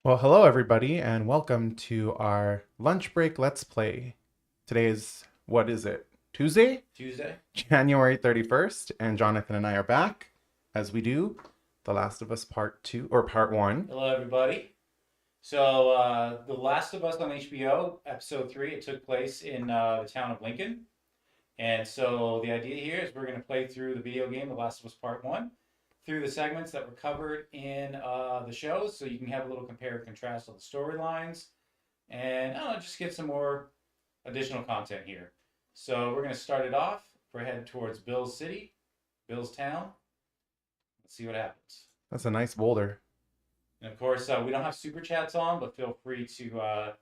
Well, hello everybody, and welcome to our lunch break Let's Play. Today is, what is it? Tuesday? Tuesday. January 31st, and Jonathan and I are back, as we do, The Last of Us Part 2, or Part 1. Hello, everybody. So, The Last of Us on HBO, episode 3, it took place in the town of Lincoln. And so, the idea here is we're going to play through the video game, The Last of Us Part 1, through the segments that were covered in the shows, so you can have a little compare and contrast of the storylines, and I don't know, just get some more additional content here. So, we're going to start it off. We're headed towards Bill's City, Bill's Town. Let's see what happens. That's a nice boulder. And of course, we don't have super chats on, but feel free to go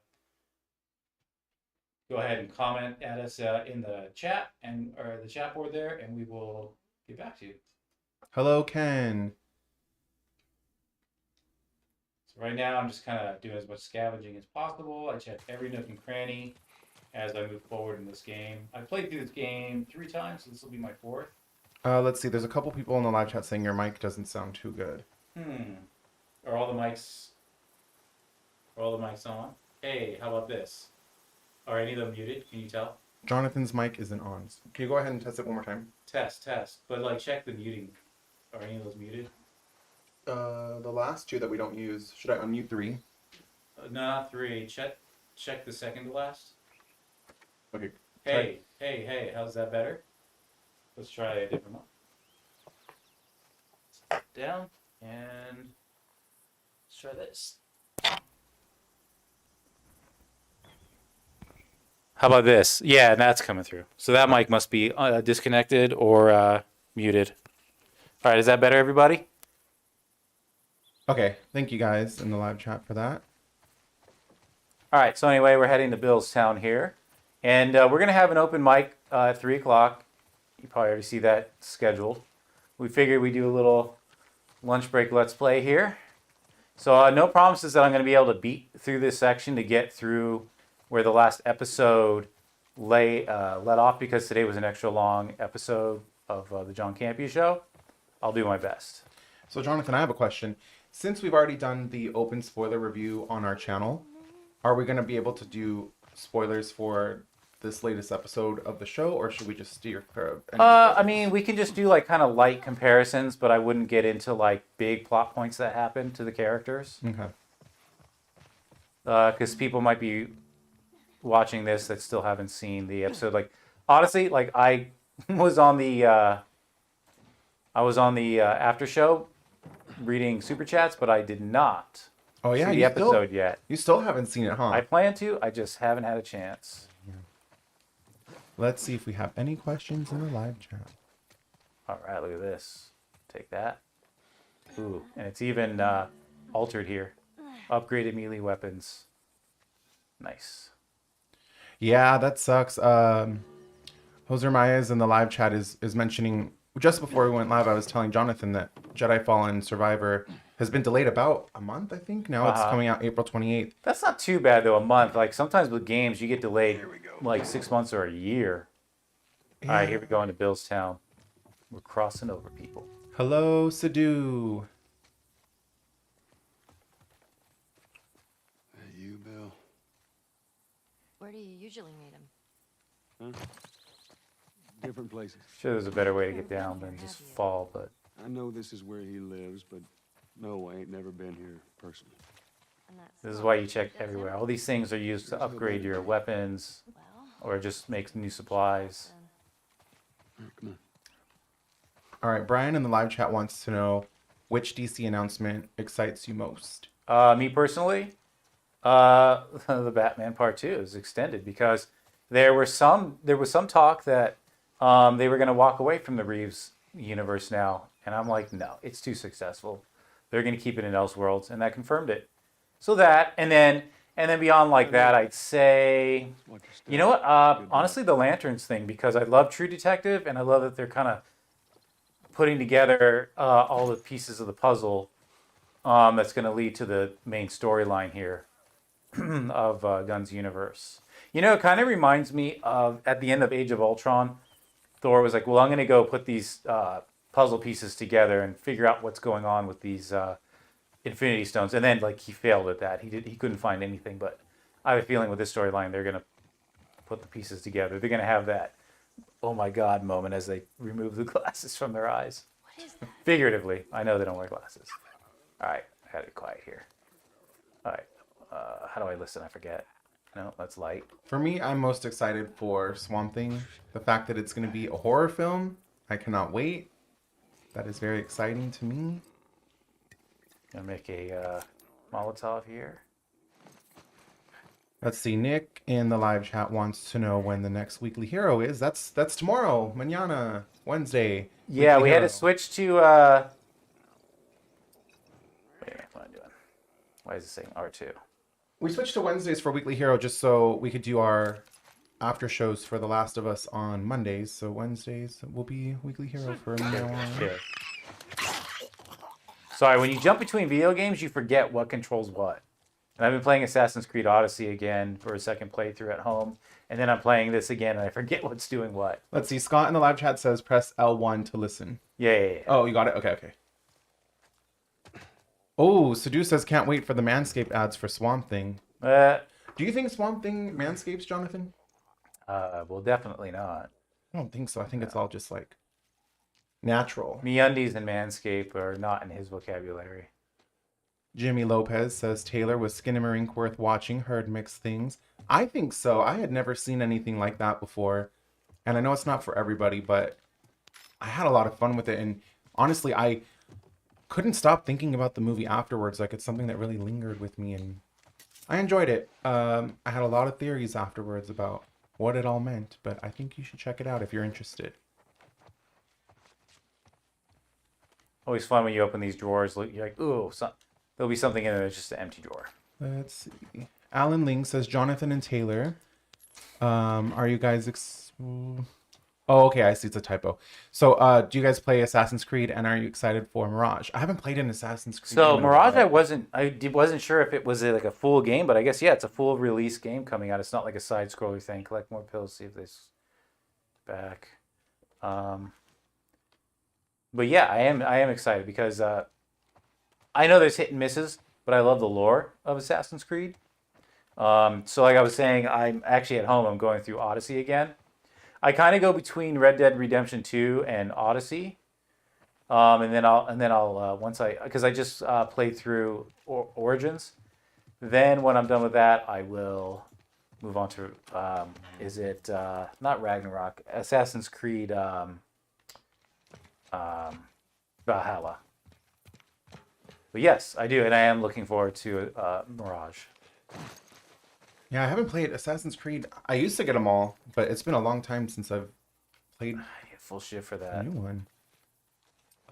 ahead and comment at us in the chat or the chat board there, and we will get back to you. Hello, Ken. So right now, I'm just kind of doing as much scavenging as possible. I check every nook and cranny as I move forward in this game. I've played through this game 3 times, so this will be my 4th. Let's see, there's a couple people in the live chat saying your mic doesn't sound too good. Are all the mics on? Hey, how about this? Are any of them muted? Can you tell? Jonathan's mic isn't on. Can you go ahead and test it one more time? Test. But like check the muting. Are any of those muted? The last 2 that we don't use. Should I unmute 3? No, not 3. Check the second to last. Okay. Hey, how's that better? Let's try a different one. Step down and let's try this. How about this? Yeah, that's coming through. So that mic must be disconnected or muted. All right, is that better, everybody? Okay, thank you guys in the live chat for that. All right, so anyway, we're heading to Bill's Town here. And we're going to have an open mic at 3 o'clock. You probably already see that scheduled. We figured we'd do a little lunch break Let's Play here. So no promises that I'm going to be able to beat through this section to get through where the last episode let off, because today was an extra long episode of the John Campea Show. I'll do my best. So Jonathan, I have a question. Since we've already done the open spoiler review on our channel, are we going to be able to do spoilers for this latest episode of the show, or should we just steer clear of any I mean, we can just do like kind of light comparisons, but I wouldn't get into like big plot points that happen to the characters. Okay. Because people might be watching this that still haven't seen the episode. Like, honestly, like I was on the after show reading super chats, but I did not Oh yeah, see the episode yet. You still haven't seen it, huh? I plan to. I just haven't had a chance. Let's see if we have any questions in the live chat. All right, look at this. Take that. Ooh, and it's even altered here. Upgraded melee weapons. Nice. Yeah, that sucks. Hoser Myers in the live chat is mentioning, just before we went live, I was telling Jonathan that Jedi Fallen Survivor has been delayed about a month, I think. Now it's coming out April 28th. That's not too bad, though, a month. Like, sometimes with games, you get delayed like 6 months or a year. Yeah. All right, here we go into Bill's Town. We're crossing over, people. Hello, Sadu. Hey, you, Bill. Where do you usually meet him? Huh? Different places. Sure, there's a better way to get down than just fall, but I know this is where he lives, but no, I ain't never been here personally. this is why you check everywhere. All these things are used to upgrade your weapons or just make new supplies. All right, come on. All right, Brian in the live chat wants to know which DC announcement excites you most. Me personally, the Batman Part 2 is extended because there was some talk that they were going to walk away from the Reeves universe now, and I'm like, no, it's too successful. They're going to keep it in Elseworlds, and that confirmed it. So that, and then beyond like that, I'd say, you know what? Honestly, the Lanterns thing, because I love True Detective, and I love that they're kind of putting together all the pieces of the puzzle that's going to lead to the main storyline here of Gunn's universe. You know, it kind of reminds me of at the end of Age of Ultron, Thor was like, well, I'm going to go put these puzzle pieces together and figure out what's going on with these Infinity Stones, and then like he failed at that. He couldn't find anything. But I have a feeling with this storyline, they're gonna put the pieces together. They're gonna have that oh my god moment as they remove the glasses from their eyes. What is that? Figuratively, I know they don't wear glasses. All right, I gotta be quiet here. All right, how do I listen? I forget. No, that's light. For me, I'm most excited for Swamp Thing. The fact that it's going to be a horror film, I cannot wait. That is very exciting to me. Gonna make a Molotov here. Let's see. Nick in the live chat wants to know when the next weekly hero is. That's tomorrow, mañana, Wednesday. Yeah, Weekly we had Hero. to switch to. Wait a minute, what am I doing? Why is it saying R2? We switched to Wednesdays for Weekly Hero just so we could do our after shows for The Last of Us on Mondays. So Wednesdays will be Weekly Hero for now on. Here. Sorry, when you jump between video games, you forget what controls what. And I've been playing Assassin's Creed Odyssey again for a second playthrough at home, and then I'm playing this again, and I forget what's doing what. Let's see. Scott in the live chat says press L1 to listen. Yeah. Oh, you got it? Okay. Oh, Sadu says can't wait for the Manscaped ads for Swamp Thing. Do you think Swamp Thing manscapes, Jonathan? Well, definitely not. I don't think so. I think it's all just like natural. MeUndies and Manscaped are not in his vocabulary. Jimmy Lopez says Taylor was Skinamarink worth watching. Heard mixed things. I think so. I had never seen anything like that before, and I know it's not for everybody, but I had a lot of fun with it. And honestly, I couldn't stop thinking about the movie afterwards. Like it's something that really lingered with me, and I enjoyed it. I had a lot of theories afterwards about what it all meant, but I think you should check it out if you're interested. Always fun when you open these drawers. You're like, ooh, there'll be something in there that's just an empty drawer. Let's see. Alan Ling says Jonathan and Taylor. Are you guys? Oh, okay. I see. It's a typo. So, do you guys play Assassin's Creed, and are you excited for Mirage? I haven't played an Assassin's Creed. So game in a Mirage, while. wasn't sure if it was like a full game, but I guess yeah, it's a full release game coming out. It's not like a side scroller thing. Collect more pills, see if this back. But yeah, I am excited because I know there's hit and misses, but I love the lore of Assassin's Creed. So like I was saying, I'm actually at home. I'm going through Odyssey again. I kind of go between Red Dead Redemption 2 and Odyssey, and then I'll once because I just played through Origins. Then when I'm done with that, I will move on to is it not Ragnarok? Assassin's Creed Valhalla. But yes, I do, and I am looking forward to Mirage. Yeah, I haven't played Assassin's Creed. I used to get them all, but it's been a long time since I've played I need full shit for a that. new one.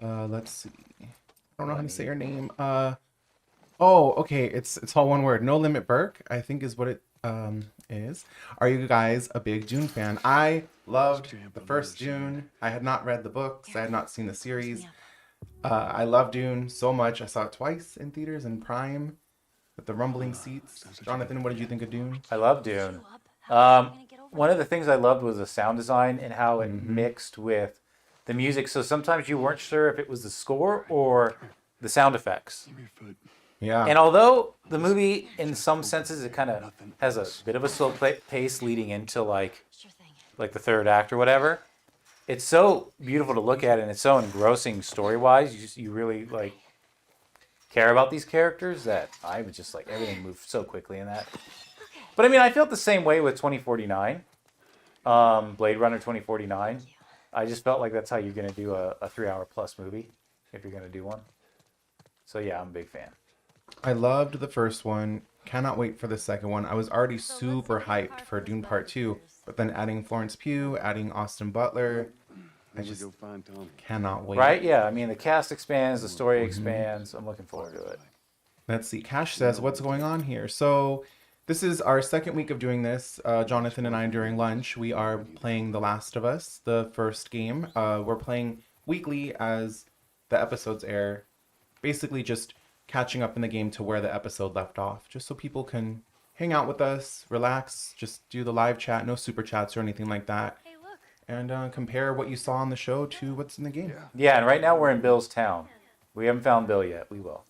Let's see. I don't know how to say your name. Oh, okay. It's all one word. No Limit Burke, I think is what it is. Are you guys a big Dune fan? I loved the first Dune. I had not read the books. I had not seen the series. I love Dune so much. I saw it twice in theaters in Prime with the rumbling seats. Jonathan, what did you think of Dune? I love Dune. One of the things I loved was the sound design and how it mixed with the music. So sometimes you weren't sure if it was the score or the sound effects. Yeah. And although the movie, in some senses, it kind of has a bit of a slow pace leading into like the third act or whatever, it's so beautiful to look at and it's so engrossing story-wise. You really like care about these characters that I was just like everything moved so quickly in that. But I mean, I felt the same way with 2049, Blade Runner 2049. I just felt like that's how you're gonna do a 3-hour plus movie if you're gonna do one. So yeah, I'm a big fan. I loved the first one. Cannot wait for the second one. I was already super hyped for Dune Part 2, but then adding Florence Pugh, adding Austin Butler, I just cannot wait. Right? Yeah. I mean, the cast expands, the story expands. I'm looking forward to it. Let's see. Cash says, what's going on here? So this is our second week of doing this. Jonathan and I, during lunch, we are playing The Last of Us, the first game. We're playing weekly as the episodes air. Basically just catching up in the game to where the episode left off, just so people can hang out with us, relax, just do the live chat, no super chats or anything like that, Hey, look. and compare what you saw on the show to what's in the game. Yeah, and right now we're in Bill's town. We haven't found Bill yet. We will.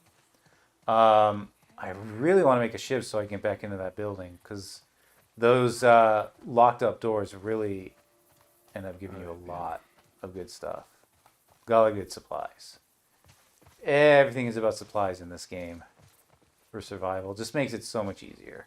I really want to make a shiv so I can get back into that building because those locked up doors really end up giving you a lot of good stuff. Got a lot of good supplies. Everything is about supplies in this game for survival. Just makes it so much easier.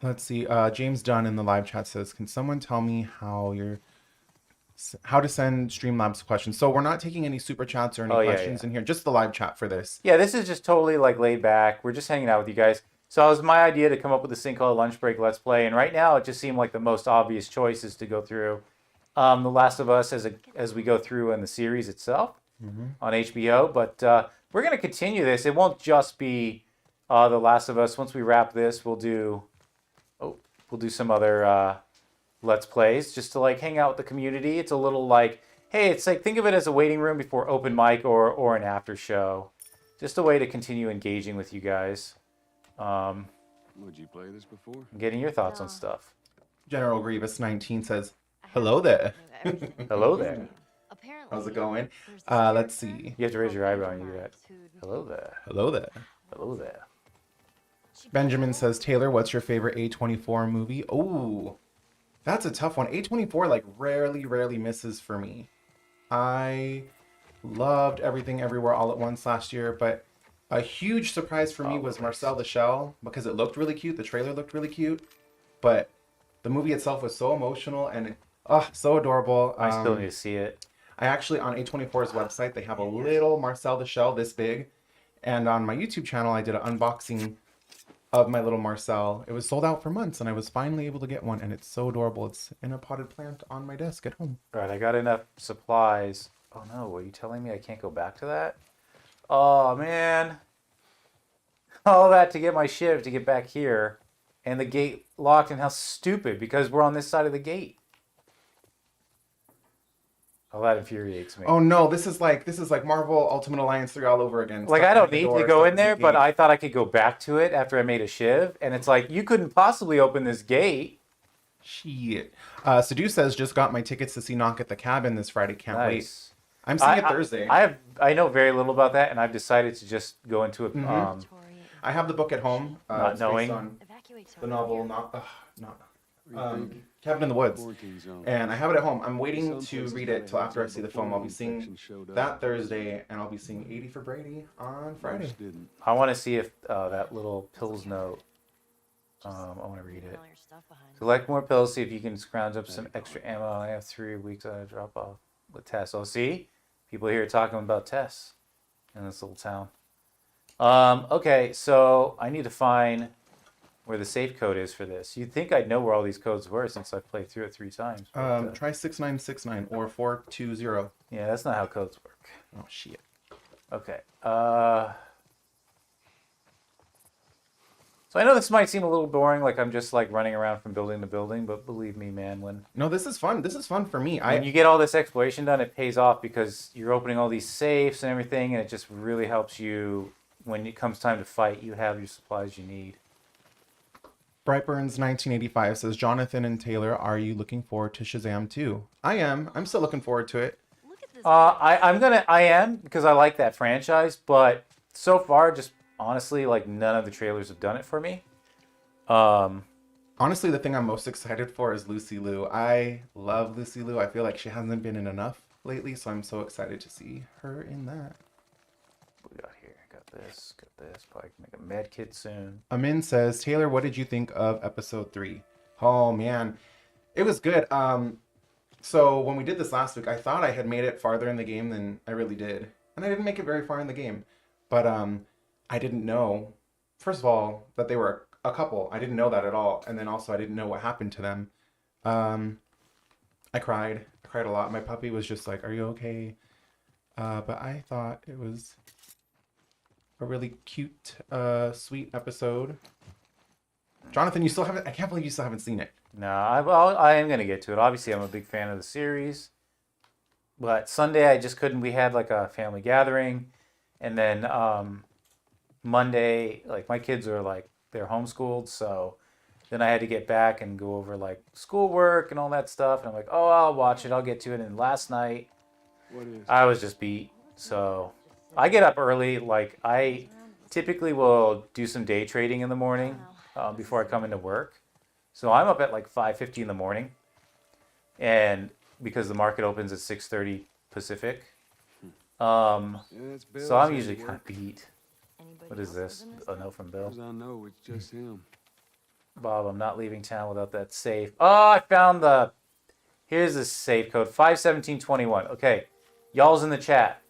Let's see. James Dunn in the live chat says, "Can someone tell me how to send Streamlabs questions?" So we're not taking any super chats or any questions in here. Just the live chat for this. Yeah, this is just totally like laid back. We're just hanging out with you guys. So it was my idea to come up with this thing called Lunch Break Let's Play, and right now it just seemed like the most obvious choices to go through. The Last of Us as we go through in the series itself on HBO, but we're going to continue this. It won't just be The Last of Us. Once we wrap this, we'll do some other Let's Plays just to like hang out with the community. It's a little like, hey, it's like think of it as a waiting room before open mic or an after show. Just a way to continue engaging with you guys. Would you play this before? Getting your thoughts on stuff. General Grievous 19 says, "Hello there." Hello there. Apparently, How's it going? there's this Let's see. You have to raise your eyebrow and friend you do of that. mine Hello there. Hello there. Hello there. Benjamin says, "Taylor, what's your favorite A24 movie?" Oh, that's a tough one. A24 like rarely misses for me. I loved Everything Everywhere All at Once last year, but a huge surprise for me was Marcel the Shell because it looked really cute. The trailer looked really cute, but the movie itself was so emotional and so adorable. I still need to see it. I actually, on A24's website, they have a little Marcel the Shell this big. And on my YouTube channel, I did an unboxing of my little Marcel. It was sold out for months, and I was finally able to get one, and it's so adorable. It's in a potted plant on my desk at home. All right, I got enough supplies. Oh no, are you telling me I can't go back to that? Oh man. All that to get my shiv to get back here. And the gate locked, and how stupid, because we're on this side of the gate. Oh, that infuriates me. Oh no, this is like Marvel Ultimate Alliance 3 all over again. Like, Stuff I don't at the need door, to go stuff in at the there, but gate. I thought I could go back to it after I made a shiv. And it's like, you couldn't possibly open this gate. Shit. Sadu says, "Just got my tickets to see Knock at the Cabin this Friday. Can't wait." Nice. I'm seeing it Thursday. I know very little about that, and I've decided to just go into it. I have the book at home. Not it's knowing. based on evacuate the novel, Rethink Cabin in the Woods. quarantine zone. And I have it at home. I'm waiting Some to places read got it a till heads after I up see the before film. I'll be infection seeing showed up. that Thursday, and I'll be seeing 80 for Brady on Friday. Most didn't. I want to see if that little pills note. I want to read it. all your stuff behind. Collect more pills. See if you can scrounge up some extra ammo. I have 3 weeks on a drop off with Tess. Oh, see, people here talking about Tess in this little town. Okay, so I need to find where the safe code is for this. You'd think I'd know where all these codes were since I've played through it 3 times. but, Try 6969 or 420. yeah, that's not how codes work. Oh shit. Okay. So I know this might seem a little boring, like I'm just like running around from building to building, but believe me, man, when No, this is fun. This is fun for me. when you get all this exploration done, it pays off because you're opening all these safes and everything, and it just really helps you when it comes time to fight. You have your supplies you need. Brightburns 1985 says, "Jonathan and Taylor, are you looking forward to Shazam 2?" I am. I'm still looking forward to it. Look at this. I am because I like that franchise, but so far, just honestly, like none of the trailers have done it for me. Honestly, the thing I'm most excited for is Lucy Liu. I love Lucy Liu. I feel like she hasn't been in enough lately, so I'm so excited to see her in that. What we got here? Got this. Probably can make a med kit soon. Amin says, "Taylor, what did you think of episode 3?" Oh man, it was good. So when we did this last week, I thought I had made it farther in the game than I really did, and I didn't make it very far in the game. But I didn't know, first of all, that they were a couple. I didn't know that at all, and then also I didn't know what happened to them. I cried a lot. My puppy was just like, "Are you okay?" But I thought it was a really cute, sweet episode. Jonathan, you still haven't, I can't believe you still haven't seen it. No, I am going to get to it. Obviously, I'm a big fan of the series. But Sunday, I just couldn't. We had like a family gathering. And then Monday, like my kids are like, they're homeschooled. So then I had to get back and go over like schoolwork and all that stuff. And I'm like, oh, I'll watch it. I'll get to it. And last night, What is? I was just beat. So I get up early. Like typically will do some day trading in the morning before I come into work. So I'm up at like 5:50 in the morning, and because the market opens at 6:30 Pacific, Yeah, it's Bill's so I'm his usually kind work. of beat. Anybody What is else this? living A life? note from Bill. As I know, it's just him. Bob, I'm not leaving town without that safe. Oh, I found the. Here's the safe code 51721. Okay, y'all's in the chat.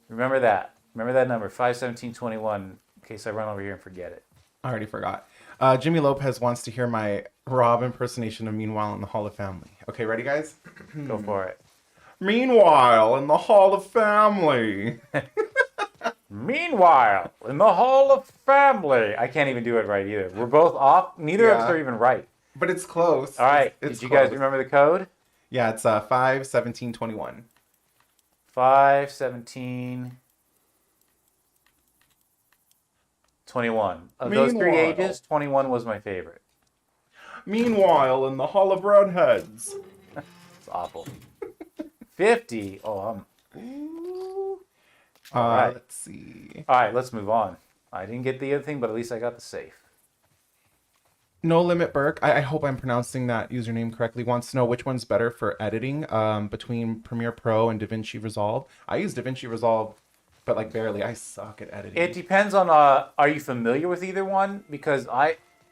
Remember that. Remember that number 51721 in case I run over here and forget it. I already forgot. Jimmy Lopez wants to hear my Rob impersonation of Meanwhile in the Hall of Family. Okay, ready, guys? Go for it. Meanwhile in the Hall of Family. Meanwhile, in the Hall of Family. I can't even do it right either. We're both off. Neither of us Yeah. are even right. But it's close. All right. It's Did you guys close. remember the code? Yeah, it's 51721. 51721. Of those three Meanwhile. ages, 21 was my favorite. Meanwhile in the Hall of Redheads. It's awful. 50. Oh, right. Let's see. all right. Let's move on. I didn't get the other thing, but at least I got the safe. No Limit Burke, I hope I'm pronouncing that username correctly, wants to know which one's better for editing between Premiere Pro and DaVinci Resolve. I use DaVinci Resolve, but like barely. I suck at editing. It depends on are you familiar with either one? Because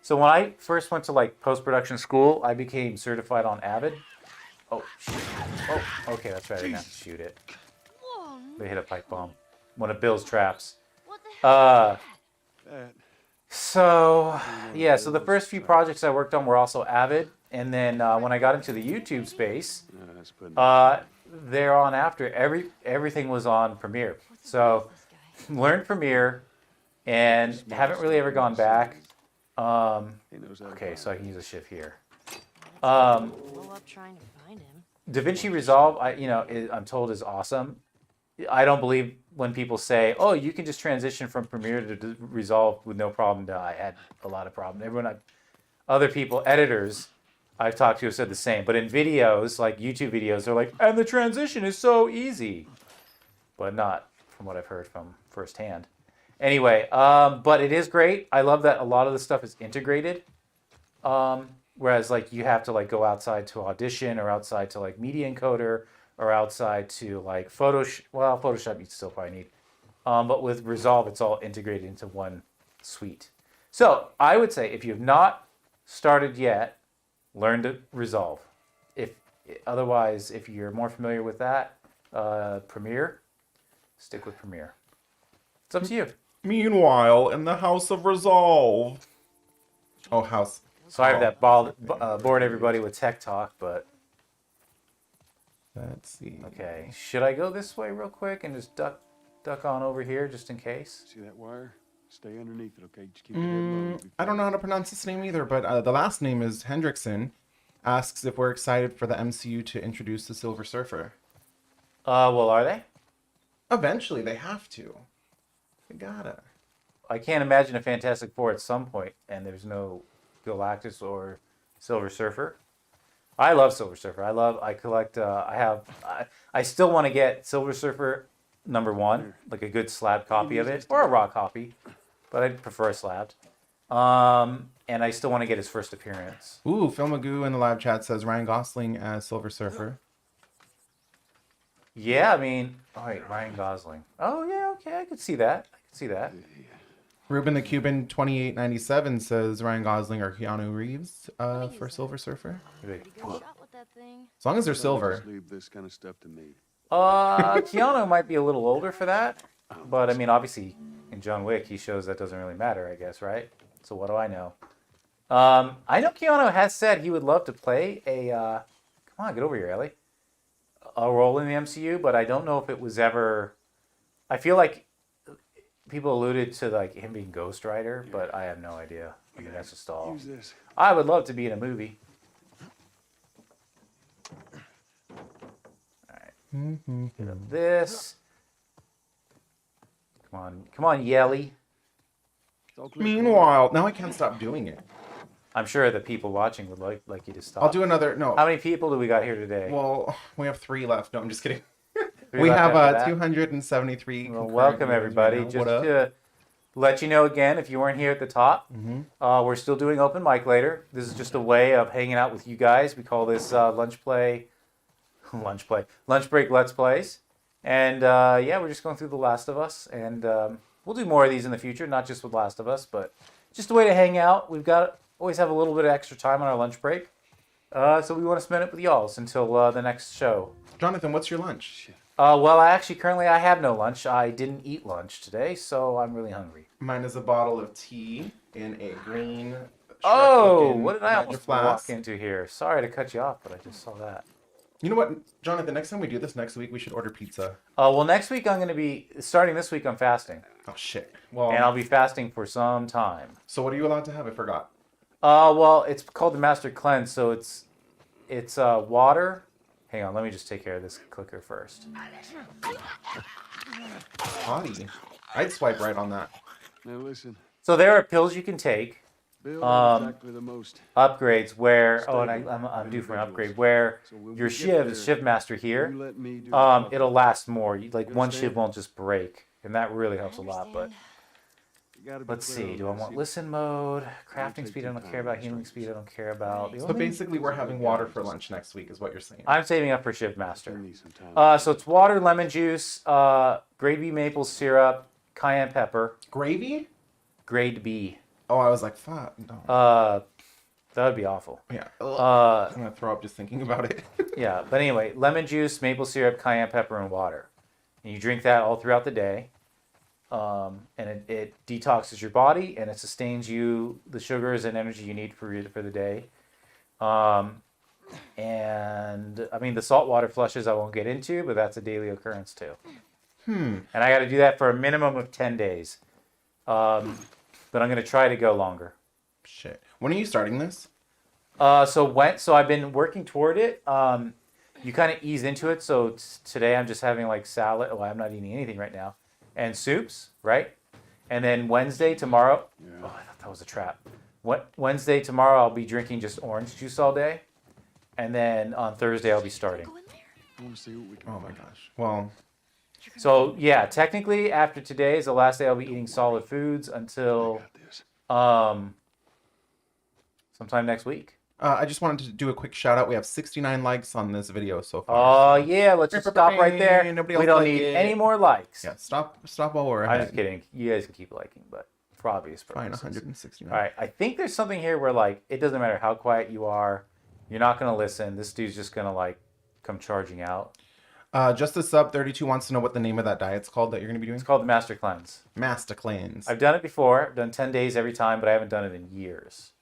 so when I first went to like post-production school, I became certified on Avid. Oh shit. Oh, okay, that's right. I didn't have to shoot it. Whoa, They hit a pipe bomb. One of Bill's traps. what the hell? That. So yeah, so the first few projects I worked on were also Avid, and then when I got into the YouTube space, That's putting there on after everything was on Premiere. So learned Premiere, and haven't really ever gone back. he knows how to Okay, find so I can use a shift here. Blow up trying to find him. DaVinci Resolve, I'm told is awesome. I don't believe when people say, "Oh, you can just transition from Premiere to Resolve with no problem." No, I had a lot of problem. Other people, editors I've talked to have said the same. But in videos, like YouTube videos, they're like, "And the transition is so easy," but not from what I've heard from firsthand. Anyway, but it is great. I love that a lot of the stuff is integrated. Whereas like you have to like go outside to Audition or outside to like Media Encoder or outside to like Photoshop. Well, Photoshop you still probably need. But with Resolve, it's all integrated into one suite. So I would say if you have not started yet, learn to Resolve. Otherwise, if you're more familiar with that, Premiere, stick with Premiere. It's up to you. Meanwhile in the House of Resolve. Oh, House. Sorry if that bored everybody with tech talk, but Let's see. okay. Should I go this way real quick and just duck on over here just in case? See that wire? Stay underneath it, okay? Just keep your head low. You'll be I don't know fine. how to pronounce his name either, but the last name is Hendrickson. Asks if we're excited for the MCU to introduce the Silver Surfer. Well, are they? Eventually, they have to. They gotta. I can't imagine a Fantastic Four at some point, and there's no Galactus or Silver Surfer. I love Silver Surfer. I collect. I still want to get Silver Surfer #1, like a good slab copy of it, or a raw copy, but I'd prefer a slabbed. And I still want to get his first appearance. Ooh, Phil Magoo in the live chat says Ryan Gosling as Silver Surfer. Yeah, I mean, all right, Ryan Gosling. Oh yeah, okay, I could see that. Ruben the Cuban 2897 says Ryan Gosling or Keanu Reeves for Silver Surfer. Pretty good shot with that thing. As long as they're Just silver. leave this kind of stuff to me. Keanu might be a little older for that, but I mean, obviously, in John Wick, he shows that doesn't really matter, I guess, right? So what do I know? I know Keanu has said he would love to play a. Come on, get over here, Ellie. A role in the MCU, but I don't know if it was ever. I feel like people alluded to like him being Ghost Rider, but I have no idea. I mean, that's just all. Use this. I would love to be in a movie. Get up this. Come on, Yelly. It's all clear. Meanwhile, now I can't stop doing it. I'm sure the people watching would like you to stop. I'll do another. No. How many people do we got here today? Well, we have 3 left. No, I'm just kidding. Three We left have after that? 273. Well, concurrent welcome viewers everybody. right now. Just What up? let you know again, if you weren't here at the top, we're still doing open mic later. This is just a way of hanging out with you guys. We call this lunch break let's plays. And yeah, we're just going through The Last of Us. And we'll do more of these in the future, not just with Last of Us, but just a way to hang out. We've got always have a little bit of extra time on our lunch break. So we want to spend it with y'all until the next show. Jonathan, what's your lunch? Well, currently I have no lunch. I didn't eat lunch today, so I'm really hungry. Mine is a bottle of tea in a green. Oh, Shrek-looking what did I Niagara almost flask. walk into here? Sorry to cut you off, but I just saw that. You know what, Jonathan? Next time we do this next week, we should order pizza. Well, next week I'm going to be starting this week. I'm fasting, Oh shit. Well, and I'll be fasting for some time. so what are you allowed to have? I forgot. Well, it's called the Master Cleanse, so it's water. Hang on, let me just take care of this clicker first. Potty. I'd swipe right on that. Now listen, So there are pills you can take, Bill ain't exactly the most. upgrades where. Oh, and I'm due for an upgrade where So when your we get shiv, the there, shiv master here. You let me do the talking. It'll last more. Like You one understand? shiv won't just break, and that really helps a lot. But You gotta be let's clear see. on Do I this. want You- listen mode, crafting take speed? I your don't time care about with healing these speed. I don't care about. The So only- basically, we're having water for lunch next week, is what you're saying. I'm saving up for shiv I master. need some time. So it's water, lemon juice, grade B maple syrup, cayenne pepper, Gravy? grade B. Oh, I was like, fuck. No. That would be awful. Yeah. Uh, I'm gonna throw up just thinking about it. yeah, but anyway, lemon juice, maple syrup, cayenne pepper, and water. And you drink that all throughout the day. And it detoxes your body and it sustains you the sugars and energy you need for the day. And I mean, the salt water flushes I won't get into, but that's a daily occurrence too. And I got to do that for a minimum of 10 days. But I'm going to try to go longer. Shit. When are you starting this? So I've been working toward it. You kind of ease into it. So today I'm just having like salad. Well, I'm not eating anything right now. And soups, right? And then Wednesday, tomorrow. Yeah. Oh, I thought that was a trap. Wednesday, tomorrow, I'll be drinking just orange juice all day. And then on Thursday, I'll be starting. Go in there. I want to see what we can Oh my find. gosh. Well, So yeah, technically after today is the last day I'll be eating solid foods I until got this. sometime next week. I just wanted to do a quick shout out. We have 69 likes on this video so Oh far. yeah, let's just stop right there. Nobody We else don't like need it. any more likes. Yeah, stop while we're I'm ahead. just kidding. You guys can keep liking, but for obvious Fine, purposes. 169. All right, I think there's something here where like it doesn't matter how quiet you are, you're not gonna listen. This dude's just gonna like come charging out. Just a sub 32 wants to know what the name of that diet's called that you're gonna be doing. It's called the Master Cleanse. Master Cleanse. I've done it before. I've done 10 days every time, but I haven't done it in years.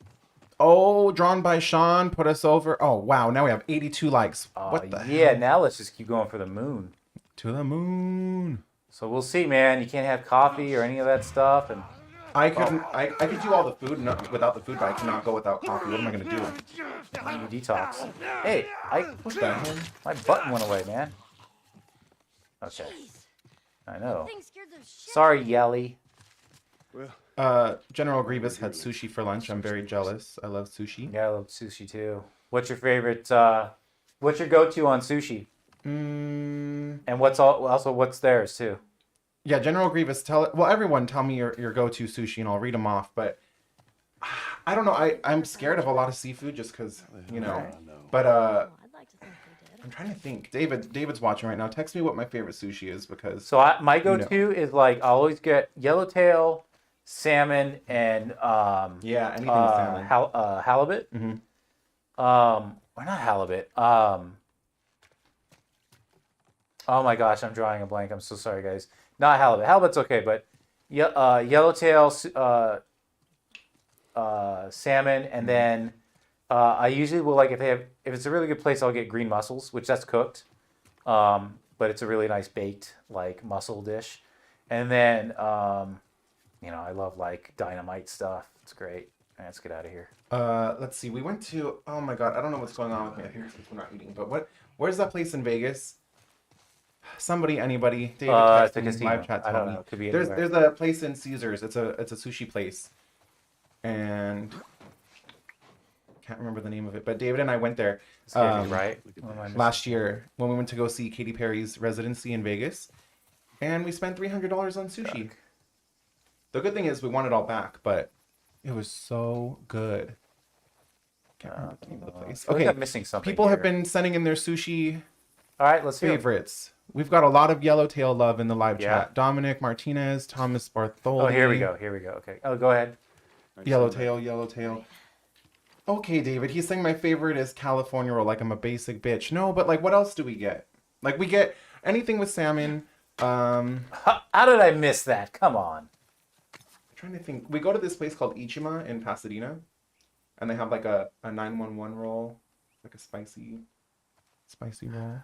Oh, drawn by Sean, put us over. Oh wow, now we have 82 likes. What the Yeah, hell? now let's just keep going for the moon. To the moon. So we'll see, man. You can't have coffee or any of that stuff, and I couldn't. I could do all the food without the food, but I cannot go without coffee. What am I gonna do? you detox. Hey, What the hell? my button went away, man. Okay, Jeez. I know. Thing scared the shit. Sorry, Yelly. Well, General Grievous had sushi for lunch. I'm very jealous. I love sushi. Yeah, I love sushi too. What's your favorite? What's your go-to on sushi? Mm, And what's theirs too? yeah, General Grievous, everyone tell me your go-to sushi and I'll read them off. But I don't know. I'm scared of a lot of seafood just because, you know. Right. But Oh, I'd like to think they did. I'm trying to think. David's watching right now. Text me what my favorite sushi is because So my go-to is like I'll always get yellowtail, salmon, and yeah, anything with salmon. halibut. Mhm. Or not halibut. Oh my gosh, I'm drawing a blank. I'm so sorry, guys. Not halibut. Halibut's okay, but yellowtail, salmon, and then I usually will like if it's a really good place, I'll get green mussels, which that's cooked, but it's a really nice baked like mussel dish, and then I love like dynamite stuff. It's great. All right, let's get out of here. Let's see. We went to. Oh my god, I don't know what's going on with me. I think it's because we're not eating. But where's that place in Vegas? Somebody, anybody? David, It's text a me, casino. live chat. I Tell don't me. know. It could be There's anywhere. a place in Caesars. It's a sushi place, and can't remember the name of it. But David and I went there Scavenging, right? What am I missing? last year when we went to go see Katy Perry's residency in Vegas, and we spent $300 on sushi. The good thing is we won it all back, but it was so good. Can't remember the name of the place. I feel like Okay, I'm missing something. people have here. been sending in their sushi All right, let's hear it. favorites. We've got a lot of Yellowtail love in the live Yeah. chat. Dominic Martinez, Thomas Bartholdi. Oh, here we go. Here we go. Okay. Oh, go ahead. Yellowtail. Okay, David. He's saying my favorite is California roll. Like I'm a basic bitch. No, but like, what else do we get? Like we get anything with salmon. How did I miss that? Come on. I'm trying to think. We go to this place called Ichima in Pasadena, and they have like a 911 roll, like a spicy roll.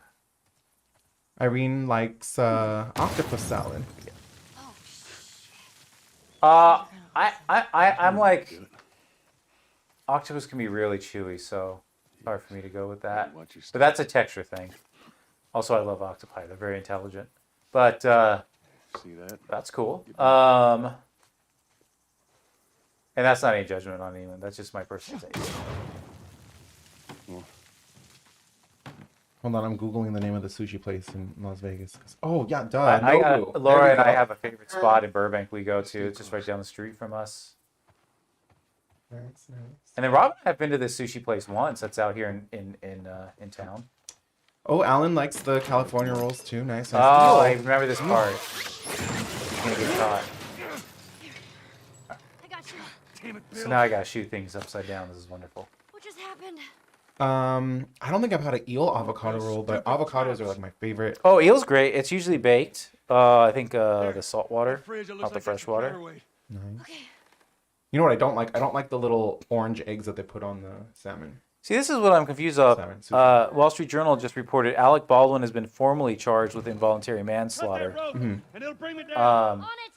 Irene likes octopus salad. Oh, I'm like, octopus can be really chewy, so it's hard for me to go with that. Watch your But that's a texture thing. Also, I love octopi. They're very intelligent. But See that? that's cool. And that's not any judgment on anyone. That's just my personal taste. Well, Hold on, I'm googling the name of the sushi place in Las Vegas. Oh yeah, duh. I Nobu. got, There Laura we and I go. have a favorite spot in Burbank we go to. It's just right down the street from us. Nice. And then Rob and I have been to this sushi place once. That's out here in town. Oh, Alan likes the California rolls too. Nice. Oh, I remember this part. He's gonna get caught. I got you. damn it, So now I gotta shoot things upside down. This is wonderful. What just happened? I don't think I've had an eel avocado roll, but avocados are like my favorite. Oh, eel's great. It's usually baked. I think the salt water, Fridge, it looks not the like fresh extra water. counterweight. Nice. Okay. You know what I don't like? I don't like the little orange eggs that they put on the salmon. See, this is what I'm confused of. Salmon sushi. Wall Street Journal just reported Alec Baldwin has been formally charged with involuntary Cut manslaughter. that rope, Mm-hmm. and it'll bring me down. Um, On it.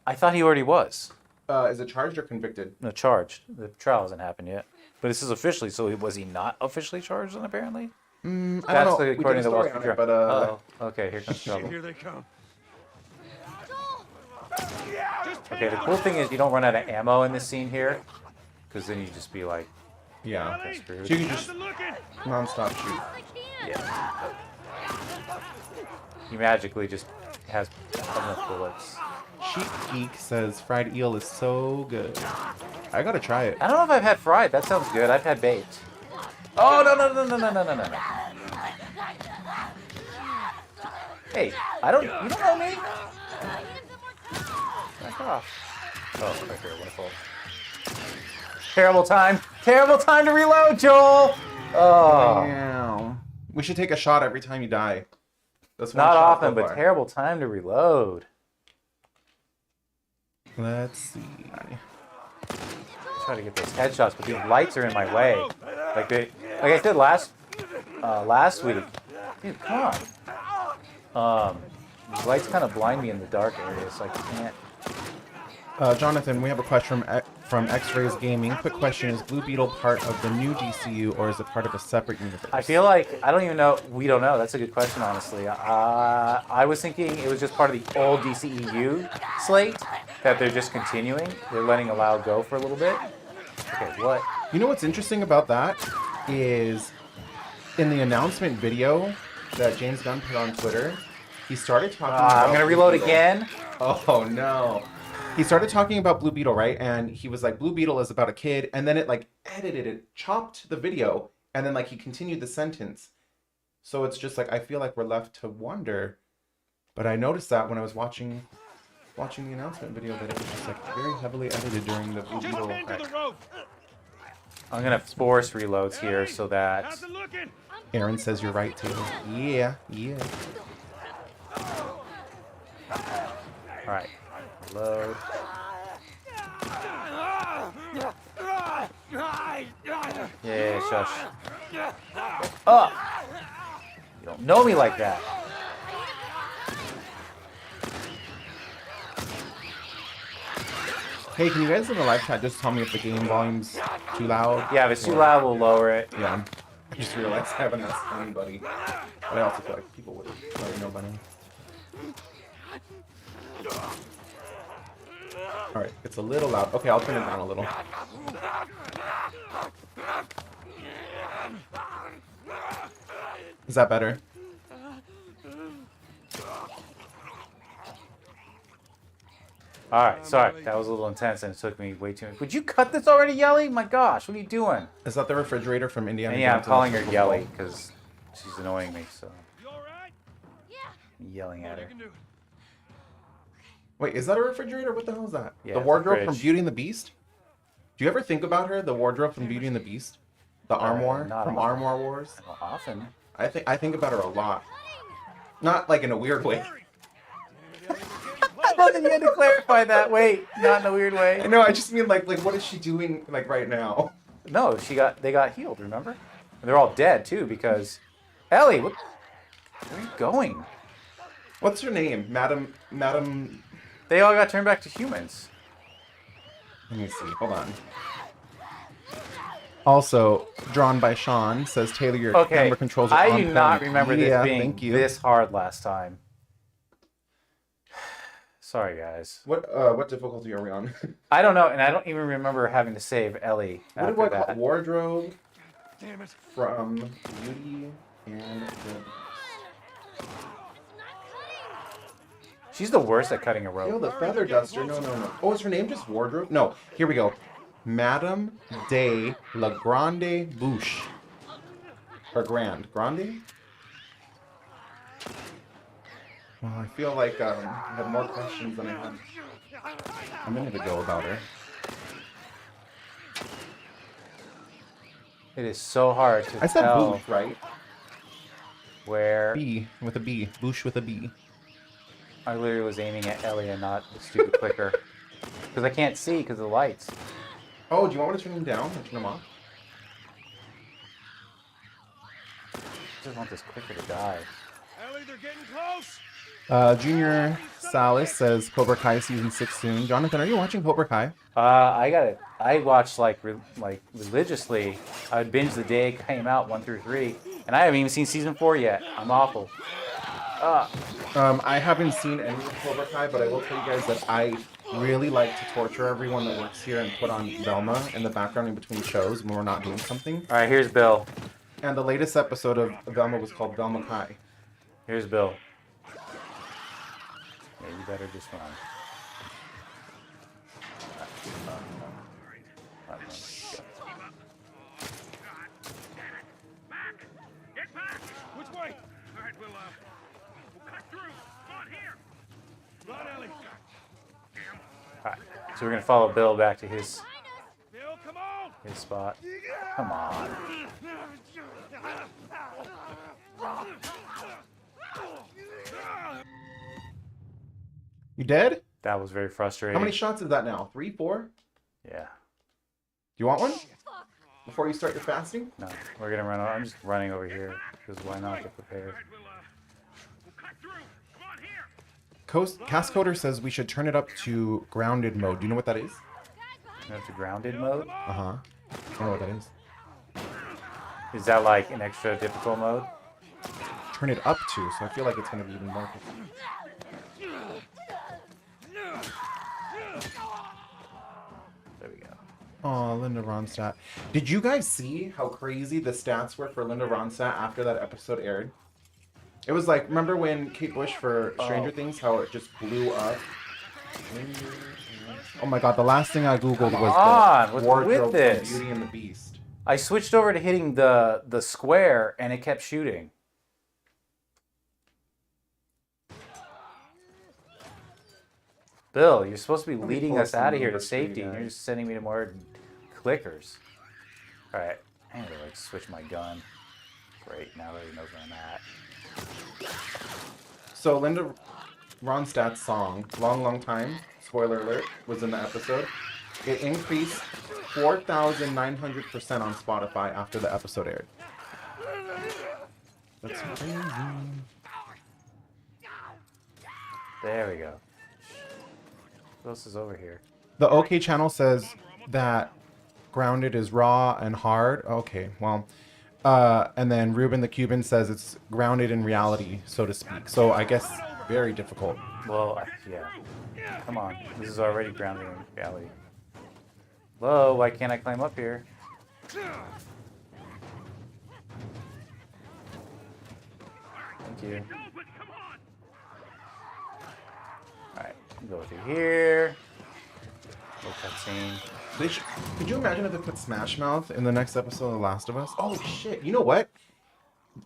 I thought he already was. Is it charged or convicted? No, charged. The trial hasn't happened yet. But this is officially, so was he not officially charged then, apparently? I don't That's know. the, We according did to a the Wall story Street on it, Journal. but Okay, here comes trouble. Here they come. Joel. Okay, the cool thing is you don't run out of ammo in this scene here, because then you just be like, yeah. okay, screwed. So you can How's just it looking? non-stop shoot. I can't. Yeah. He magically just has enough bullets. Sheep Geek says fried eel is so good. I gotta try it. I don't know if I've had fried. That sounds good. I've had baked. Oh, no. Hey, you don't know me? Back off. Oh, right here, wonderful. Terrible time to reload, Joel! Oh, Meow. We should take a shot every time you die. That's one not shot often, so but far. terrible time to reload. Let's see. Try to get those headshots, but these lights are in my way. Like I said last week. Dude, come on. These lights kind of blind me in the dark area, so I can't. Jonathan, we have a question from X-Rays Gaming. Quick question: is Blue Beetle part of the new DCU or is it part of a separate universe? I feel like I don't even know. We don't know. That's a good question, honestly. I was thinking it was just part of the old DCEU slate that they're just continuing. They're letting Allow go for a little bit. Okay, what? You know what's interesting about that is in the announcement video that James Gunn put on Twitter, he started talking about I'm gonna Blue reload Beetle. again. Oh no. He started talking about Blue Beetle, right? And he was like, Blue Beetle is about a kid, and then it like edited it, chopped the video, and then like he continued the sentence. So it's just like I feel like we're left to wonder. But I noticed that when I was watching the announcement video that it was just like very heavily edited during the Blue Just Beetle. bend to the rope. I'm gonna force reloads here so that. How's it looking? Aaron says you're right, Taylor. Yeah. All right, reload. Yeah, shush. Oh, you don't know me like that. Hey, can you guys in the live chat just tell me if the game volume's too loud? Yeah, if it's too loud, we'll lower it. Yeah. I just realized I haven't asked anybody. But I also feel like people would already know by now. Alright, it's a little loud. Okay, I'll turn it down a little. Is that better? All right, sorry. That was a little intense and it took me way too much. Would you cut this already, Yelly? My gosh, what are you doing? Is that the refrigerator from Indiana And yeah, I'm Jones and calling the her Temple Yelly of Doom? because she's annoying me, so You all right? Yeah. I'm yelling at her. You can do it. Wait, is that a refrigerator? What the hell is that? Yeah, The it's a wardrobe from fridge. Beauty and the Beast? Do you ever think about her? The wardrobe from Beauty and the Beast? The armoire not from often. Armoire Wars? Well, often. I think about her a lot. Not like in a weird way. I love that you had to clarify that. Wait, not in a weird way. I know, I just mean like what is she doing like right now? No, they got healed, remember? And they're all dead too because Ellie, where are you going? What's her name? Madam They all got turned back to humans. Let me see. Hold on. Also, drawn by Sean, says Taylor, your Okay, camera controls are I on do not point. remember Yeah, this being thank you. this hard last time. Sorry, guys. What difficulty are we on? I don't know, and I don't even remember having to save Ellie What after do I call that. wardrobe Damn it. from Beauty and the She's the worst at cutting a Yo, rope. the feather duster. No. Oh, is her name just wardrobe? No. Here we go. Madame de la Grande Bouche. Or Grande? Well, I feel like I have more questions than I had a minute ago about her. It is so hard to I said tell Bouche, right? where B with a B. Bouche with a B. I literally was aiming at Ellie and not the stupid clicker. Because I can't see because of the lights. Oh, do you want me to turn them down or turn them off? I just want this clicker to die. Ellie, they're getting close. Junior Salas says Cobra Kai season 6 soon. Jonathan, are you watching Cobra Kai? I got it. I watched like religiously. I would binge the day it came out 1 through 3, and I haven't even seen season 4 yet. I'm awful. I haven't seen any of Cobra Kai, but I will tell you guys that I really like to torture everyone that works here and put on Velma in the background in between shows when we're not doing something. All right, here's Bill. And the latest episode of Velma was called Velma Kai. Here's Bill. Yeah, you better just run. Which way? All right, we'll cut through. Come on here. Run, Ellie. All right, so we're gonna follow Bill back to his Bill, come on. spot. Come on. You dead? That was very frustrating. How many shots is that now? 3, 4? Do Yeah. you want one? Before you start your fasting? No, we're gonna run. I'm just running over here because why not get prepared? We'll cut through. Come on here. Cascoder says we should turn it up to grounded mode. Do you know what that is? That's a grounded mode. Uh-huh. I don't know what that is. Is that like an extra difficult mode? Turn it up to, so I feel like it's going to be even more difficult. There we go. Oh, Linda Ronstadt. Did you guys see how crazy the stats were for Linda Ronstadt after that episode aired? It was like, remember when Kate Bush for Stranger Things, how it just blew up? Oh my god, the last thing I googled was on, the what's wardrobe with this? from Beauty and the Beast. I switched over to hitting the square and it kept shooting. Bill, you're supposed to be leading pull up us some out of here to numbers for you safety, and you're guys. just sending me to more clickers. All right, I need to like switch my gun. Great, now everybody knows where I'm at. So Linda Ronstadt's song, Long Long Time, spoiler alert, was in the episode. It increased 4,900% on Spotify after the episode aired. That's crazy. There we go. What else is over here? The OK channel says that grounded is raw and hard. Okay, well, and then Ruben the Cuban says it's grounded in reality, so to speak. So I guess very difficult. Well, yeah. Come on, this is already grounded in reality. Hello, why can't I climb up here? Thank you. Alright, Go through here. Little cutscene. Could you imagine if they put Smash Mouth in the next episode of The Last of Us? Oh shit! You know what?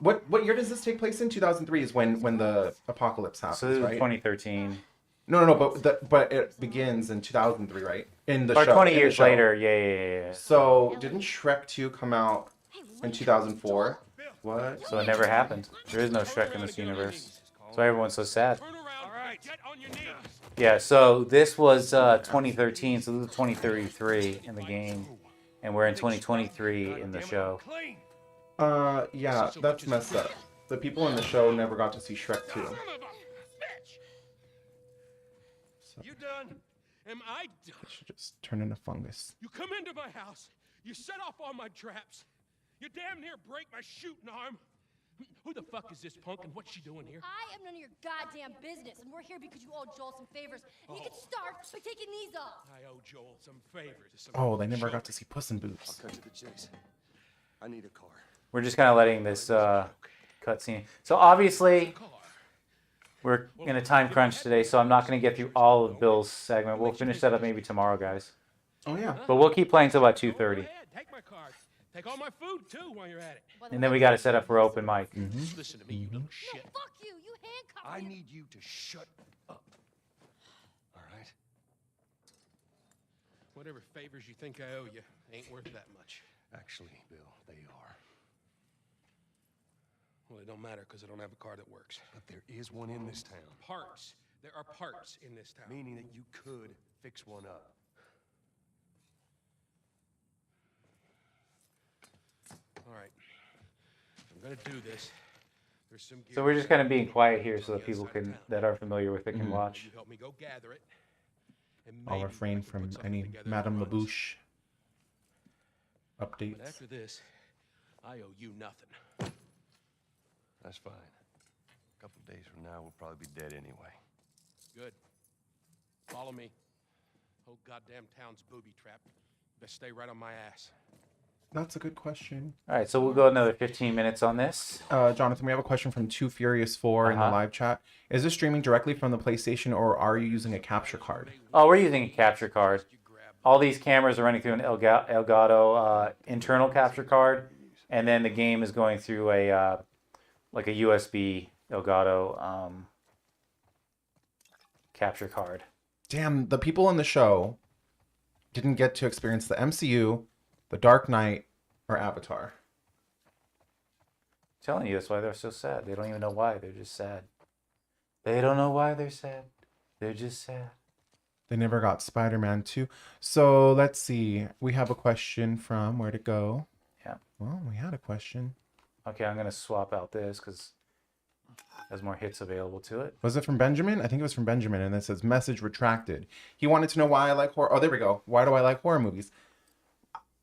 What year does this take place in? 2003 is when the apocalypse happens, So this is right? 2013. No, but it begins in 2003, right? In the Or show. 20 in the years show. later. Yeah. So didn't Shrek 2 come out in 2004? What? So it never happened. There is no Shrek in this universe. That's why everyone's so sad. Turn around. All right. Get on your knees. Yeah, so this was 2013, so this is 2033 in the game. And we're in 2023 in the show. Clean. Yeah, that's messed up. The people in the show never got to see Shrek 2. Son of a bitch. You done? Am I done? Should just turn into fungus. You come into my house. You set off all my traps. You damn near break my shooting arm. Who the fuck is this punk and what's she doing here? I am none of your goddamn business, and we're here because you owe Joel some favors. And you can start by taking these off. I owe Joel some favors. Some Oh, they never got to see Puss in Boots. Cut to the chase. I need a car. We're just kind of letting this cutscene. So obviously, car. we're in a time crunch today, so I'm not going to get through all of Bill's segment. We'll finish that up maybe tomorrow, guys. Oh yeah. But we'll keep playing till about Go 2:30. ahead, take my card. Take all my food too while you're at it. And then we got to set up for open mic. Listen to me, you little shit. No, fuck you. You handcuffed I him. need you to shut up. All right? Whatever favors you think I owe you ain't worth that much. Actually, Bill, they are. Well, it don't matter because I don't have a car that works. But there is one in this town. Parts. There are parts in this town. Meaning that you could fix one up. All right. I'm gonna do this. There's some gear So we're just kind of being quiet here so that people that are familiar with it can watch. You help me go gather it. And I'll maybe refrain we can from put something any together that Madame runs. Labouche But updates. after this, I owe you nothing. That's fine. A couple days from now, we'll probably be dead anyway. Good. Follow me. Whole goddamn town's booby trapped. Best stay right on my ass. That's a good question. All right, so we'll go another 15 minutes on this. Jonathan, we have a question from 2Furious4 in the live chat. Is this streaming directly from the PlayStation or are you using a capture card? Oh, we're using a capture card. All these cameras are running through an Elgato internal capture card, and then the game is going through a like a USB Elgato capture card. Damn, the people in the show didn't get to experience the MCU, The Dark Knight, or Avatar. I'm telling you, that's why they're so sad. They don't even know why. They're just sad. They don't know why they're sad. They're just sad. They never got Spider-Man 2. So let's see. We have a question from where'd it go? Yeah. Well, we had a question. Okay, I'm gonna swap out this because there's more hits available to it. Was it from Benjamin? I think it was from Benjamin, and it says message retracted. He wanted to know why I like horror. Oh, there we go. Why do I like horror movies?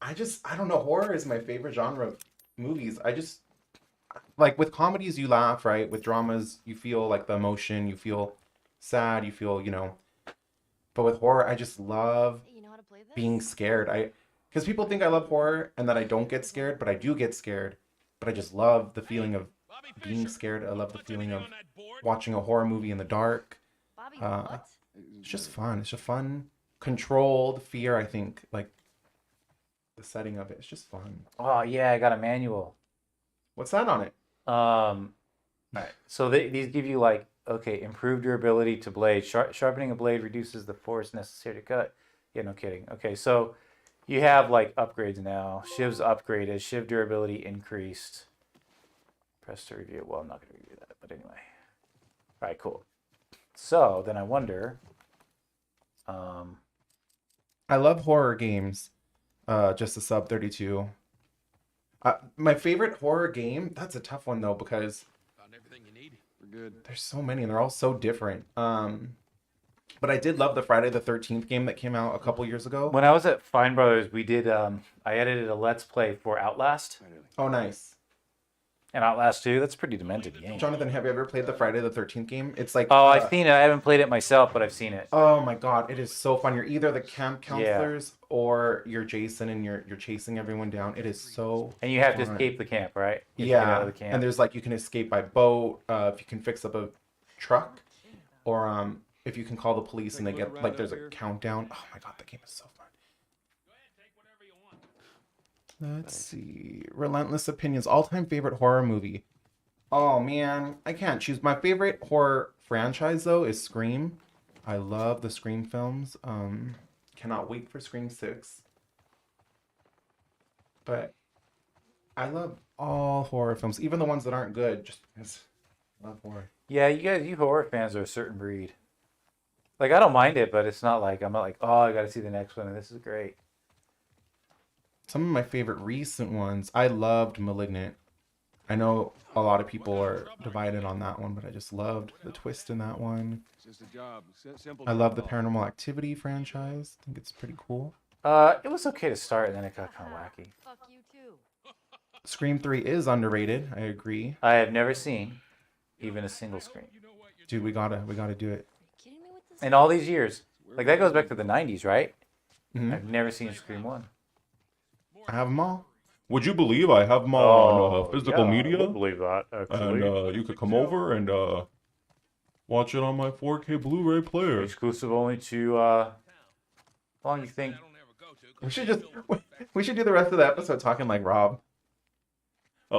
I don't know. Horror is my favorite genre of movies. Like with comedies, you laugh, right? With dramas, you feel like the emotion. You feel sad. You feel, But with horror, I just love You know how to play this? being scared. Because people think I love horror and that I don't get scared, but I do get scared. But I just love the feeling of Bobby being Fischer, scared. I love the what's feeling anything of on that board? watching a horror movie in the dark. Bobby, Uh, what? It's just fun. It's just fun, controlled fear. I think like the setting of it. It's just fun. Oh yeah, I got a manual. What's that on it? Alright, so these give you like, okay, improved durability to blade. Sharpening a blade reduces the force necessary to cut. Yeah, no kidding. Okay, so you have like upgrades now. Shiv's upgraded. Shiv durability increased. Press to review. Well, I'm not going to review that, but anyway. All right, cool. So then I wonder. I love horror games. Just a sub 32. My favorite horror game. That's a tough one though because Found everything you need. We're good. there's so many and they're all so different. But I did love the Friday the 13th game that came out a couple years ago. When I was at Fine Brothers, we did. I edited a Let's Play for Outlast Oh, nice. and Outlast 2. That's a pretty demented game. Jonathan, have you ever played the Friday the 13th game? It's like Oh, I've seen it. I haven't played it myself, but I've seen it. oh my god, it is so fun. You're either the camp counselors or you're Jason and you're chasing everyone down. It is so And you have to fun. escape the camp, right? You have to get out Yeah, of the camp. and there's like you can escape by boat if you can fix up a truck, or if you can call the police and they get like there's a countdown. Oh my god, that game is so fun. Let's see. Relentless Opinions. All-time favorite horror movie. Oh man, I can't choose. My favorite horror franchise though is Scream. I love the Scream films. Cannot wait for Scream 6. But I love all horror films, even the ones that aren't good, just because I love horror. Yeah, you horror fans are a certain breed. Like, I don't mind it, but it's not like, I'm not like, oh, I got to see the next one, and this is great. Some of my favorite recent ones, I loved Malignant. I know a lot of people are divided on that one, but I just loved the twist in that one. I love the Paranormal Activity franchise. I think it's pretty cool. It was okay to start, and then it got kind of wacky. Fuck you too. Scream 3 is underrated. I agree. I have never seen even a single Scream. Dude, we gotta do it. Kidding me with this? In all these years. Like, that goes back to the 90s, right? Mhm. I've never seen Scream 1. I have them all. Would you believe I have them on physical media? I would believe that, actually. And you could come over and watch it on my 4K Blu-ray player. Exclusive only to, how long do you think? We should do the rest of the episode talking like Rob.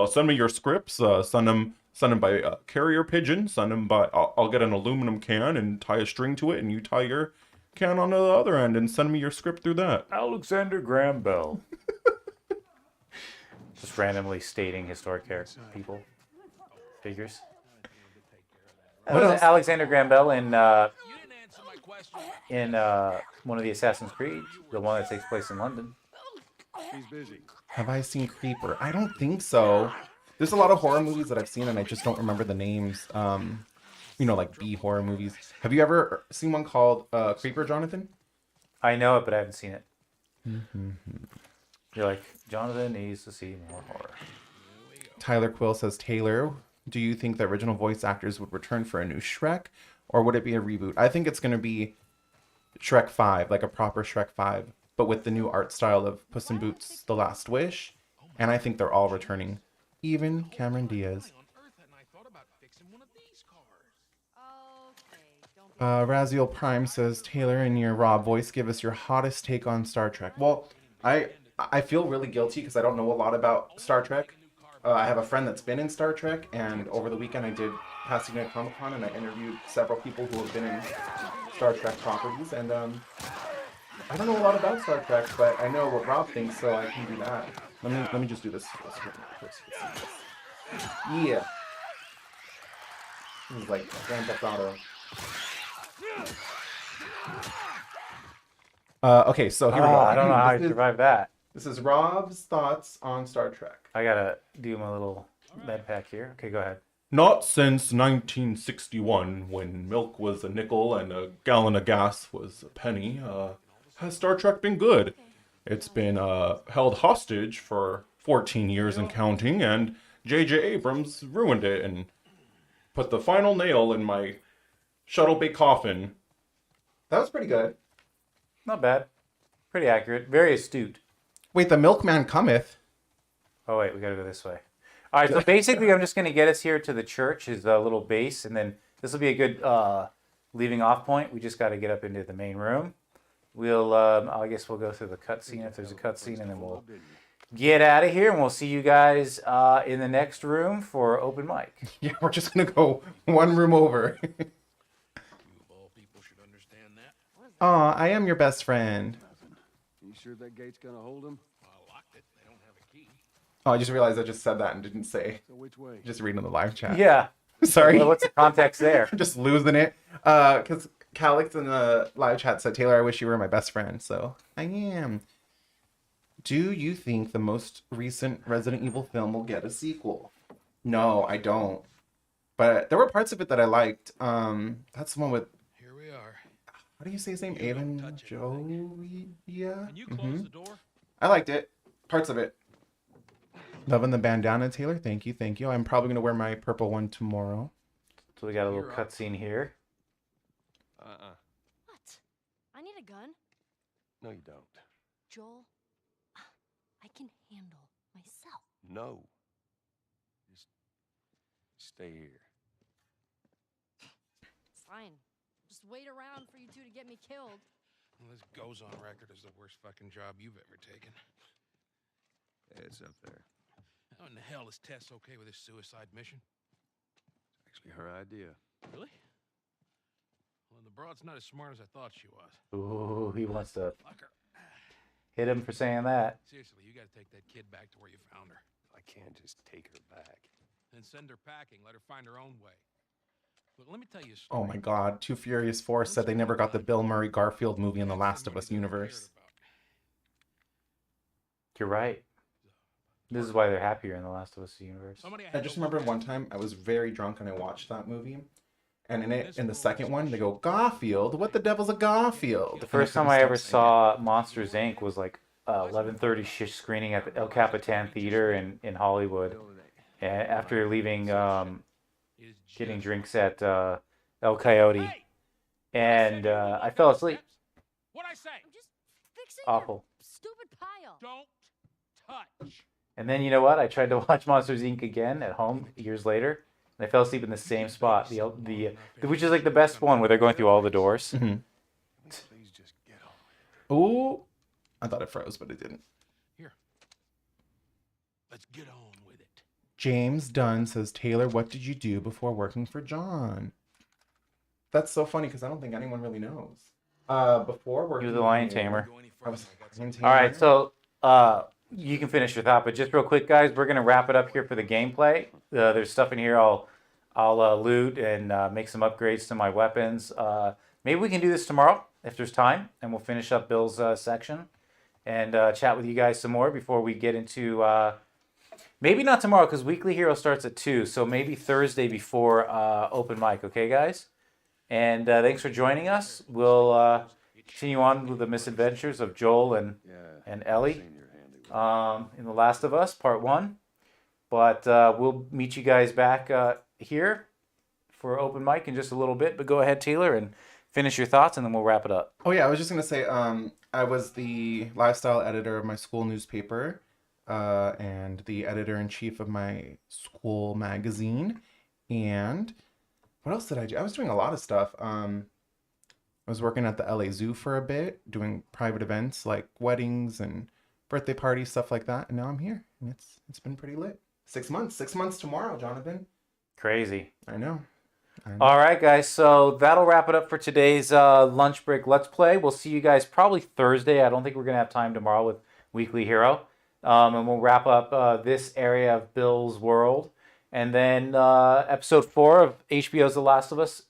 Send me your scripts. Send them by carrier pigeon. Send them by. I'll get an aluminum can and tie a string to it, and you tie your can onto the other end and send me your script through that. Alexander Graham Bell. Just randomly stating historic people, figures. What else? Alexander Graham Bell in one of the Assassin's Creed, the one that takes place in London. Have I seen Creeper? I don't think so. There's a lot of horror movies that I've seen and I just don't remember the names. Like B horror movies. Have you ever seen one called Creeper, Jonathan? I know it, but I haven't seen it. You're like, Jonathan needs to see more horror. Tyler Quill says, Taylor, do you think the original voice actors would return for a new Shrek? Or would it be a reboot? I think it's going to be Shrek 5, like a proper Shrek 5, but with the new art style of Puss in Boots, The Last Wish. And I think they're all returning. Even Cameron Diaz. Raziel Prime says, Taylor, in your raw voice, give us your hottest take on Star Trek. Well, I feel really guilty because I don't know a lot about Star Trek. I have a friend that's been in Star Trek, and over the weekend I did Pasadena Comic Con, and I interviewed several people who have been in Star Trek properties, and I don't know a lot about Star Trek, but I know what Rob thinks, so I can do that. Let me just do this. Yeah. This is like Grand Theft Auto. Okay, so here we go. I don't know how I survived that. This is Rob's thoughts on Star Trek. I gotta do my little med pack here. Okay, go ahead. Not since 1961, when milk was a nickel and a gallon of gas was a penny, has Star Trek been good. It's been held hostage for 14 years and counting, and J.J. Abrams ruined it and put the final nail in my shuttle bay coffin. That was pretty good. Not bad. Pretty accurate. Very astute. Wait, the milkman cometh. Oh, wait, we gotta go this way. All right, so basically I'm just gonna get us here to the church, his little base, and then this will be a good leaving off point. We just gotta get up into the main room. We'll, I guess we'll go through the cutscene if there's a cutscene, and then we'll get out of here, and we'll see you guys in the next room for open mic. Yeah, we're just gonna go one room over. Aw, I am your best friend. You sure that gate's gonna hold him? I locked it. They don't have a key. Oh, I just realized I just said that and didn't say. So which way? Just reading the live chat. Yeah. Sorry. Well, what's the context there? I'm just losing it. Because Calix in the live chat said, Taylor, I wish you were my best friend. So I am. Do you think the most recent Resident Evil film will get a sequel? No, I don't. But there were parts of it that I liked. That's the one with, Here we are. how do you say his name? Avon Joey? Yeah. Can you close the door? I liked it. Parts of it. Loving the bandana, Taylor. Thank you, thank you. I'm probably gonna wear my purple one tomorrow. So we got a little cutscene here. What? I need a gun. No, you don't. Joel, I can handle myself. No. Just stay here. Fine. Just wait around for you two to get me killed. Well, this goes on record as the worst fucking job you've ever taken. It's up there. How in the hell is Tess okay with this suicide mission? Actually, her idea. Really? Well, the broad's not as smart as I thought she was. Ooh, he wants to Fuck her. hit him for saying that. Seriously, you gotta take that kid back to where you found her. I can't just take her back. Then send her packing. Let her find her own way. Look, let me tell you a story. Oh my God. Too Furious 4 said they never got the Bill Murray Garfield movie in the Last of Us universe. You're right. This is why they're happier in the Last of Us universe. I just remember one time I was very drunk and I watched that movie. And in the second one, they go, Garfield? What the devil's a Garfield? The first time I ever saw Monsters, Inc. was like 11:30 screening at the El Capitan Theater in Hollywood. After leaving, getting drinks at El Coyote. And I fell asleep. What'd I say? I'm just fixing Awful. your stupid pile. Don't touch. And then, you know what? I tried to watch Monsters, Inc. again at home years later. And I fell asleep in the same spot, which is like the best one where they're going through all the doors. Mm-hmm. Please just get on. Ooh. I thought it froze, but it didn't. Here. Let's get on with it. James Dunn says, Taylor, what did you do before working for John? That's so funny because I don't think anyone really knows. Before working, He was a lion tamer. I was a lion tamer. All right, so you can finish your thought, but just real quick, guys, we're gonna wrap it up here for the gameplay. There's stuff in here I'll loot and make some upgrades to my weapons. Maybe we can do this tomorrow if there's time, and we'll finish up Bill's section and chat with you guys some more before we get into. Maybe not tomorrow because Weekly Hero starts at 2, so maybe Thursday before open mic. Okay, guys. And thanks for joining us. We'll continue on with the misadventures of Joel and Ellie in The Last of Us, Part 1. But we'll meet you guys back here for open mic in just a little bit. But go ahead, Taylor, and finish your thoughts, and then we'll wrap it up. Oh, yeah. I was just going to say I was the lifestyle editor of my school newspaper and the editor-in-chief of my school magazine. And what else did I do? I was doing a lot of stuff. I was working at the LA Zoo for a bit, doing private events like weddings and birthday parties, stuff like that. And now I'm here, and it's been pretty lit. 6 months. 6 months tomorrow, Jonathan. Crazy. I know. All right, guys. So that'll wrap it up for today's lunch break Let's Play. We'll see you guys probably Thursday. I don't think we're going to have time tomorrow with Weekly Hero. And we'll wrap up this area of Bill's world. And then episode 4 of HBO's The Last of Us